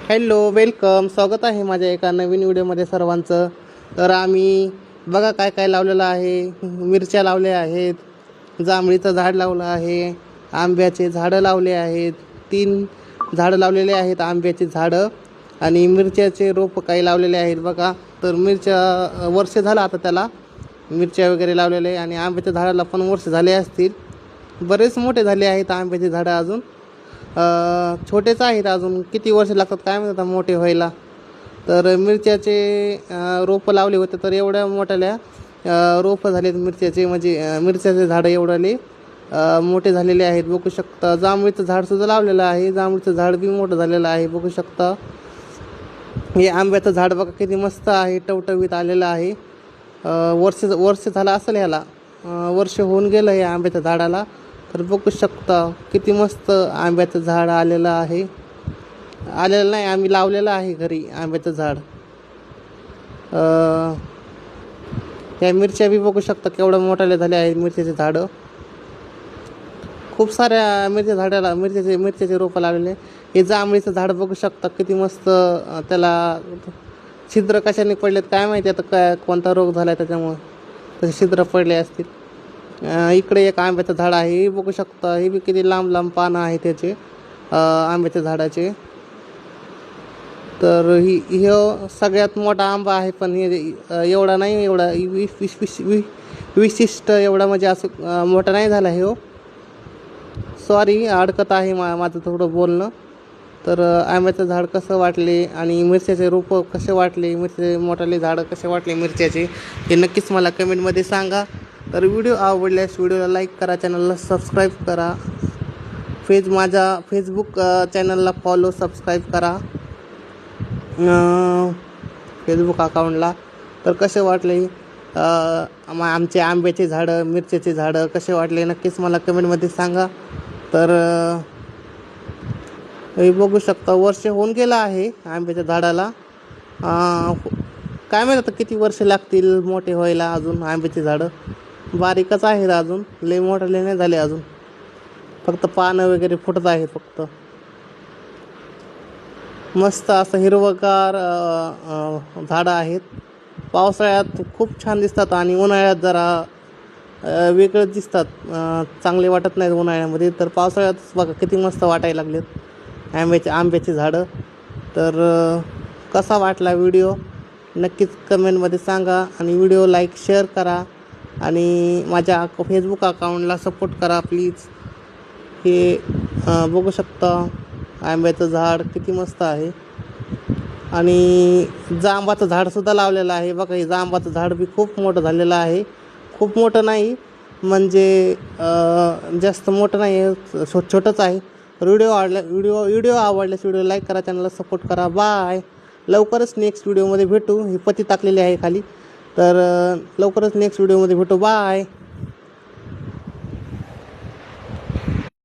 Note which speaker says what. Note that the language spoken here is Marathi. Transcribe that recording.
Speaker 1: Hello, welcome. स्वागत आहे माझ्या एका नवीन व्हिडिओमध्ये सर्वांचं. तर आम्ही बघा काय काय लावलेलं आहे. मिरच्या लावल्या आहेत, जांभळीचं झाड लावलं आहे, आंब्याचे झाडं लावले आहेत. 3 झाडं लावलेले आहेत, आंब्याची झाडं आणि मिरच्याचे रोप काही लावलेले आहेत बघा. तर मिरच्या वर्ष झालं आता त्याला, मिरच्या वगैरे लावलेले आणि आंब्याच्या झाडाला पण वर्ष झाले असतील. बरेच मोठे झाले आहेत आंब्याचे झाडं. अजून छोटेच आहेत, अजून किती वर्ष लागतात काय माहिती आता मोठे व्हायला. तर मिरच्याचे रोपं लावले होते, तर एवढ्या मोठ्याल्या रोपं झालेत मिरच्याचे, म्हणजे मिरच्याचे झाडं एवढाले मोठे झालेले आहेत बघू शकता. जांभळीचं झाडसुद्धा लावलेलं आहे, जांभळीचं झाड बी मोठं झालेलं आहे बघू शकता. हे आंब्याचं झाड बघा किती मस्त आहे, टवटवीत आलेलं आहे. वर्ष झालं असेल ह्याला, वर्ष होऊन गेलं हे आंब्याच्या झाडाला. तर बघू शकता किती मस्त आंब्याचं झाड आलेलं आहे. आलेलं नाही, आम्ही लावलेलं आहे घरी आंब्याचं झाड. ह्या मिरच्या बी बघू शकता केवढं मोठाले झाले आहेत मिरच्याचे झाडं. खूप साऱ्या मिरच्याचे रोपं लावलेले. हे जांभळीचं झाड बघू शकता किती मस्त, त्याला छिद्र कशाने पडलेत काय माहिती, आता काय कोणता रोग झाला आहे त्याच्यामुळं तसे छिद्र पडले असतील. इकडे एक आंब्याचं झाड आहे, हे बघू शकता. हे बी किती लांब लांब पानं आहे त्याचे आंब्याच्या झाडाचे. तर ही सगळ्यात मोठा आंबा आहे, पण हे एवढा नाही, एवढा विशिष्ट एवढा म्हणजे असं मोठा नाही झाला हे. सॉरी, अडकत आहे माझं थोडं बोलणं. तर आंब्याचं झाड कसं वाटले आणि मिरच्याचे रोपं कसे वाटले, मिरच्याचे मोठाले झाडं कसे वाटले मिरच्याचे, हे नक्कीच मला कमेंटमध्ये सांगा. तर व्हिडिओ आवडल्यास व्हिडिओला लाईक करा, चॅनलला सबस्क्राईब करा, माझ्या फेसबुक चॅनलला फॉलो सबस्क्राईब करा, फेसबुक अकाउंटला. तर कसे वाटले आमचे आंब्याचे झाडं, मिरच्याचे झाडं कसे वाटले नक्कीच मला कमेंटमध्ये सांगा. तर हे बघू शकता वर्ष होऊन गेलं आहे आंब्याच्या झाडाला. काय माहिती आता किती वर्ष लागतील मोठे व्हायला. अजून आंब्याची झाडं बारीकच आहेत, अजून लय मोठाले नाही झाले अजून, फक्त पानं वगैरे फुटत आहेत फक्त. मस्त असं हिरवगार झाडं आहेत. पावसाळ्यात खूप छान दिसतात आणि उन्हाळ्यात जरा वेगळंच दिसतात, चांगले वाटत नाहीत उन्हाळ्यामध्ये. तर पावसाळ्यात बघा किती मस्त वाटायला लागलेत आंब्याची झाडं. तर कसा वाटला व्हिडिओ नक्कीच कमेंटमध्ये सांगा आणि व्हिडिओ लाईक शेअर करा आणि माझ्या फेसबुक अकाउंटला सपोर्ट करा प्लीज. हे बघू शकता आंब्याचं झाड किती मस्त आहे आणि जांबाचं झाडसुद्धा लावलेलं आहे बघा. हे जांबाचं झाड बी खूप मोठं झालेलं आहे, खूप मोठं नाही म्हणजे जास्त मोठं नाही आहे, छोटंच आहे. व्हिडिओ आवडल्यास व्हिडिओ लाईक करा, चॅनलला सपोर्ट करा. बाय. लवकरच नेक्स्ट व्हिडिओमध्ये भेटू. ही पत्ती टाकलेली आहे खाली. तर लवकरच नेक्स्ट व्हिडिओमध्ये भेटू. बाय.